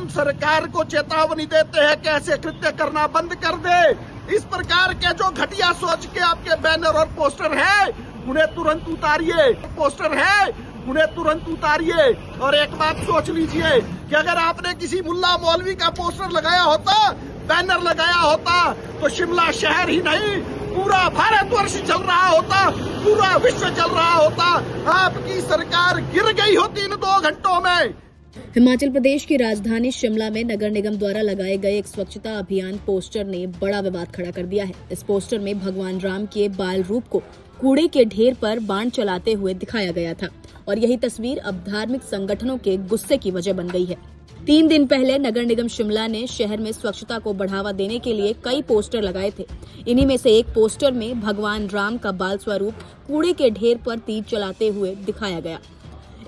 हम सरकार को चेतावनी देते हैं कि ऐसे कृत्य करना बंद कर दे। इस प्रकार के जो घटिया सोच के आपके बैनर और पोस्टर है उन्हें तुरंत उतारिए। पोस्टर है उन्हें तुरंत उतारिए। और एक बात सोच लीजिए कि अगर आपने किसी मुल्ला मौलवी का पोस्टर लगाया होता, बैनर लगाया होता, तो शिमला शहर ही नहीं पूरा भारतवर्ष चल रहा होता, पूरा विश्व चल रहा होता। आपकी सरकार गिर गई होती इन 2 घंटों में। हिमाचल प्रदेश की राजधानी शिमला में नगर निगम द्वारा लगाए गए एक स्वच्छता अभियान पोस्टर ने बड़ा विवाद खड़ा कर दिया है। इस पोस्टर में भगवान राम के बाल रूप को कूड़े के ढेर पर बाण चलाते हुए दिखाया गया था और यही तस्वीर अब धार्मिक संगठनों के गुस्से की वजह बन गई है। 3 दिन पहले नगर निगम शिमला ने शहर में स्वच्छता को बढ़ावा देने के लिए कई पोस्टर लगाए थे। इन्हीं में से एक पोस्टर में भगवान राम का बाल स्वरूप कूड़े के ढेर पर तीर चलाते हुए दिखाया गया।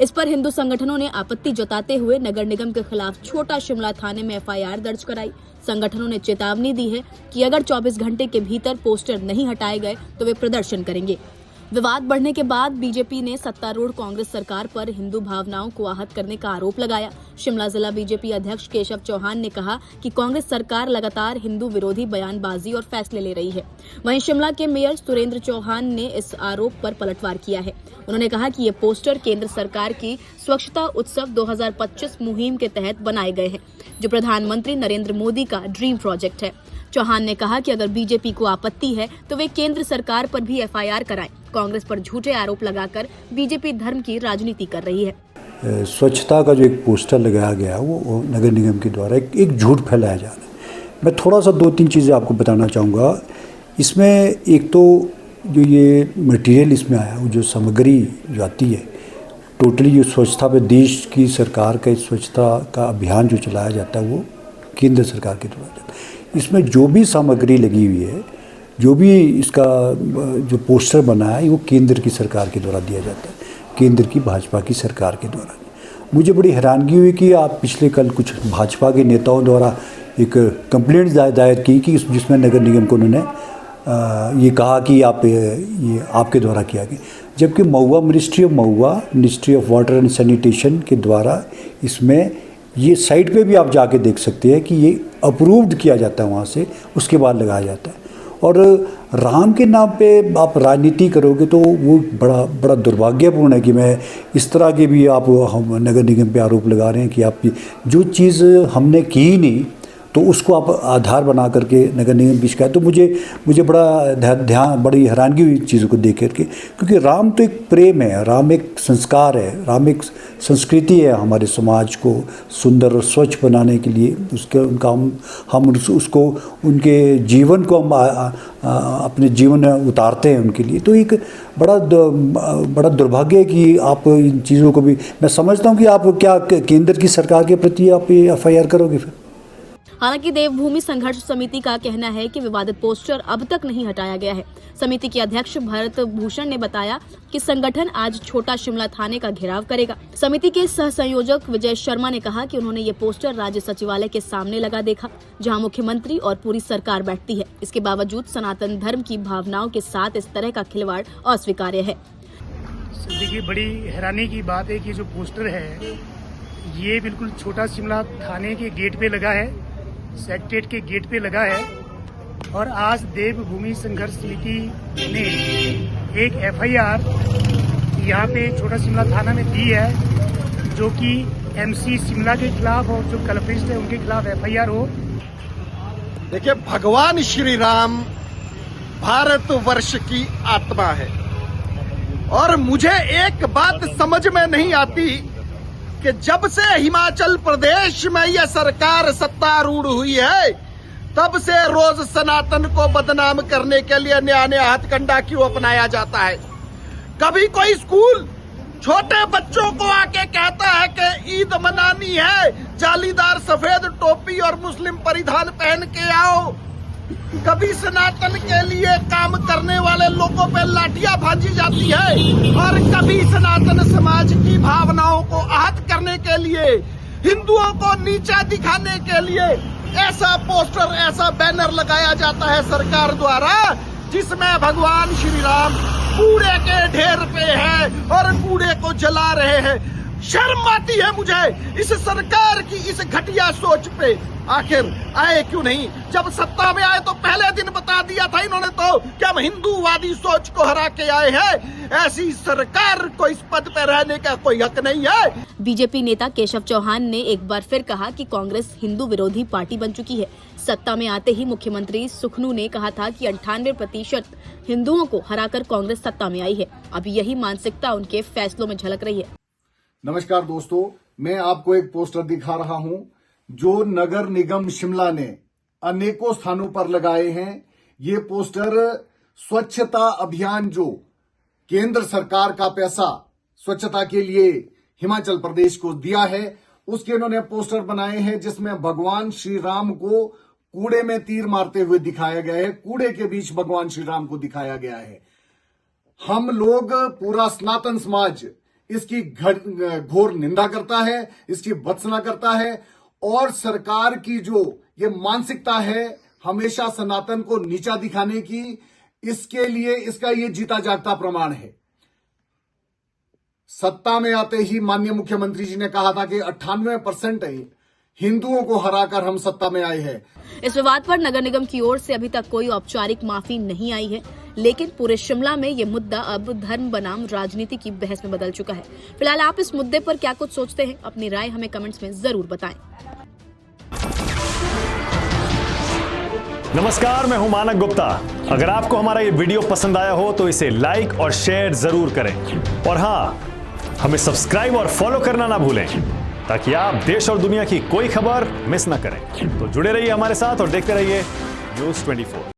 इस पर हिंदू संगठनों ने आपत्ति जताते हुए नगर निगम के खिलाफ छोटा शिमला थाने में FIR दर्ज कराई। संगठनों ने चेतावनी दी है कि अगर 24 घंटे के भीतर पोस्टर नहीं हटाए गए तो वे प्रदर्शन करेंगे। विवाद बढ़ने के बाद बीजेपी ने सत्तारूढ़ कांग्रेस सरकार पर हिंदू भावनाओं को आहत करने का आरोप लगाया। शिमला जिला बीजेपी अध्यक्ष केशव चौहान ने कहा कि कांग्रेस सरकार लगातार हिंदू विरोधी बयानबाजी और फैसले ले रही है। वहीं शिमला के मेयर सुरेंद्र चौहान ने इस आरोप पर पलटवार किया है। उन्होंने कहा कि ये पोस्टर केंद्र सरकार की स्वच्छता उत्सव 2025 मुहिम के तहत बनाए गए हैं, जो प्रधानमंत्री नरेंद्र मोदी का ड्रीम प्रोजेक्ट है। चौहान ने कहा कि अगर बीजेपी को आपत्ति है तो वे केंद्र सरकार पर भी FIR कराएं। कांग्रेस पर झूठे आरोप लगाकर बीजेपी धर्म की राजनीति कर रही है। स्वच्छता का जो एक पोस्टर लगाया गया वो नगर निगम के द्वारा एक झूठ फैलाया जा रहा है। मैं थोड़ा सा 2-3 चीज़ें आपको बताना चाहूँगा। इसमें एक तो जो ये मटेरियल इसमें आया, वो जो सामग्री जो आती है, टोटली जो स्वच्छता पे देश की सरकार का स्वच्छता का अभियान जो चलाया जाता है वो केंद्र सरकार के द्वारा जाता है। इसमें जो भी सामग्री लगी हुई है, जो भी इसका जो पोस्टर बना है, वो केंद्र की सरकार के द्वारा दिया जाता है, केंद्र की भाजपा की सरकार के द्वारा। मुझे बड़ी हैरानगी हुई कि आप पिछले कल कुछ भाजपा के नेताओं द्वारा एक कंप्लेंट दायर की कि जिसमें नगर निगम को उन्होंने ये कहा कि ये आपके द्वारा किया गया, जबकि ministry of water and sanitation के द्वारा इसमें ये साइट पे भी आप जाके देख सकते हैं कि ये अप्रूव्ड किया जाता है, वहाँ से उसके बाद लगाया जाता है। और राम के नाम पे आप राजनीति करोगे तो वो बड़ा दुर्भाग्यपूर्ण है कि मैं इस तरह के भी आप हम नगर निगम पे आरोप लगा रहे हैं कि आप जो चीज़ हमने की ही नहीं तो उसको आप आधार बना करके नगर निगम की शिकायत। तो मुझे बड़ी हैरानगी हुई चीज़ों को देख करके, क्योंकि राम तो एक प्रेम है, राम एक संस्कार है, राम एक संस्कृति है हमारे समाज को सुंदर और स्वच्छ बनाने के लिए। हम उसको उनके जीवन को हम अपने जीवन में उतारते हैं उनके लिए। तो एक बड़ा दुर्भाग्य है कि आप इन चीज़ों को भी, मैं समझता हूँ कि आप क्या केंद्र की सरकार के प्रति आप FIR करोगे फिर। हालांकि देवभूमि संघर्ष समिति का कहना है कि विवादित पोस्टर अब तक नहीं हटाया गया है। समिति के अध्यक्ष भरत भूषण ने बताया कि संगठन आज छोटा शिमला थाने का घेराव करेगा। समिति के सह संयोजक विजय शर्मा ने कहा कि उन्होंने ये पोस्टर राज्य सचिवालय के सामने लगा देखा, जहां मुख्यमंत्री और पूरी सरकार बैठती है। इसके बावजूद सनातन धर्म की भावनाओं के साथ इस तरह का खिलवाड़ अस्वीकार्य है। देखिए, बड़ी हैरानी की बात है कि जो पोस्टर है ये बिल्कुल छोटा शिमला थाने के गेट पे लगा है, सेक्रेटेरिएट के गेट पे लगा है। और आज देवभूमि संघर्ष समिति ने एक FIR यहाँ पे छोटा शिमला थाना में दी है, जो कि MC शिमला के खिलाफ और जो कल्प्रिट है उनके खिलाफ FIR हो। देखिए, भगवान श्री राम भारतवर्ष की आत्मा है और मुझे एक बात समझ में नहीं आती कि जब से हिमाचल प्रदेश में यह सरकार सत्तारूढ़ हुई है तब से रोज सनातन को बदनाम करने के लिए नया हथकंडा क्यों अपनाया जाता है। कभी कोई स्कूल छोटे बच्चों को आके कहता है कि ईद मनानी है, जालीदार सफेद टोपी और मुस्लिम परिधान पहन के आओ। कभी सनातन के लिए काम करने वाले लोगों पे लाठियां भांजी जाती है और कभी सनातन समाज की भावनाओं को आहत करने के लिए, हिंदुओं को नीचा दिखाने के लिए ऐसा पोस्टर, ऐसा बैनर लगाया जाता है सरकार द्वारा, जिसमें भगवान श्री राम कूड़े के ढेर पे है और कूड़े को जला रहे हैं। शर्म आती है मुझे इस सरकार की इस घटिया सोच पे। आखिर आए क्यों नहीं? जब सत्ता में आए तो पहले दिन बता दिया था इन्होंने तो कि हम हिंदूवादी सोच को हरा के आए हैं। ऐसी सरकार को इस पद पे रहने का कोई हक नहीं है। बीजेपी नेता केशव चौहान ने एक बार फिर कहा कि कांग्रेस हिंदू विरोधी पार्टी बन चुकी है। सत्ता में आते ही मुख्यमंत्री सुखनू ने कहा था कि 98% हिंदुओं को हराकर कांग्रेस सत्ता में आई है। अब यही मानसिकता उनके फैसलों में झलक रही है। नमस्कार दोस्तों, मैं आपको एक पोस्टर दिखा रहा हूं जो नगर निगम शिमला ने अनेकों स्थानों पर लगाए हैं। ये पोस्टर स्वच्छता अभियान जो केंद्र सरकार का पैसा स्वच्छता के लिए हिमाचल प्रदेश को दिया है, उसके इन्होंने पोस्टर बनाए हैं जिसमें भगवान श्री राम को कूड़े में तीर मारते हुए दिखाया गया है। कूड़े के बीच भगवान श्री राम को दिखाया गया है। हम लोग, पूरा सनातन समाज इसकी घोर निंदा करता है, इसकी भत्सना करता है और सरकार की जो ये मानसिकता है हमेशा सनातन को नीचा दिखाने की, इसके लिए इसका ये जीता जागता प्रमाण है। सत्ता में आते ही माननीय मुख्यमंत्री जी ने कहा था कि 98% हिंदुओं को हराकर हम सत्ता में आए हैं। इस विवाद पर नगर निगम की ओर से अभी तक कोई औपचारिक माफी नहीं आई है, लेकिन पूरे शिमला में ये मुद्दा अब धर्म बनाम राजनीति की बहस में बदल चुका है। फिलहाल आप इस मुद्दे पर क्या कुछ सोचते हैं? अपनी राय हमें कमेंट्स में जरूर बताएं। नमस्कार, मैं हूं मानक गुप्ता। अगर आपको हमारा ये वीडियो पसंद आया हो तो इसे लाइक और शेयर जरूर करें और हाँ, हमें सब्सक्राइब और फॉलो करना ना भूलें ताकि आप देश और दुनिया की कोई खबर मिस ना करें। तो जुड़े रहिए हमारे साथ और देखते रहिए News 24।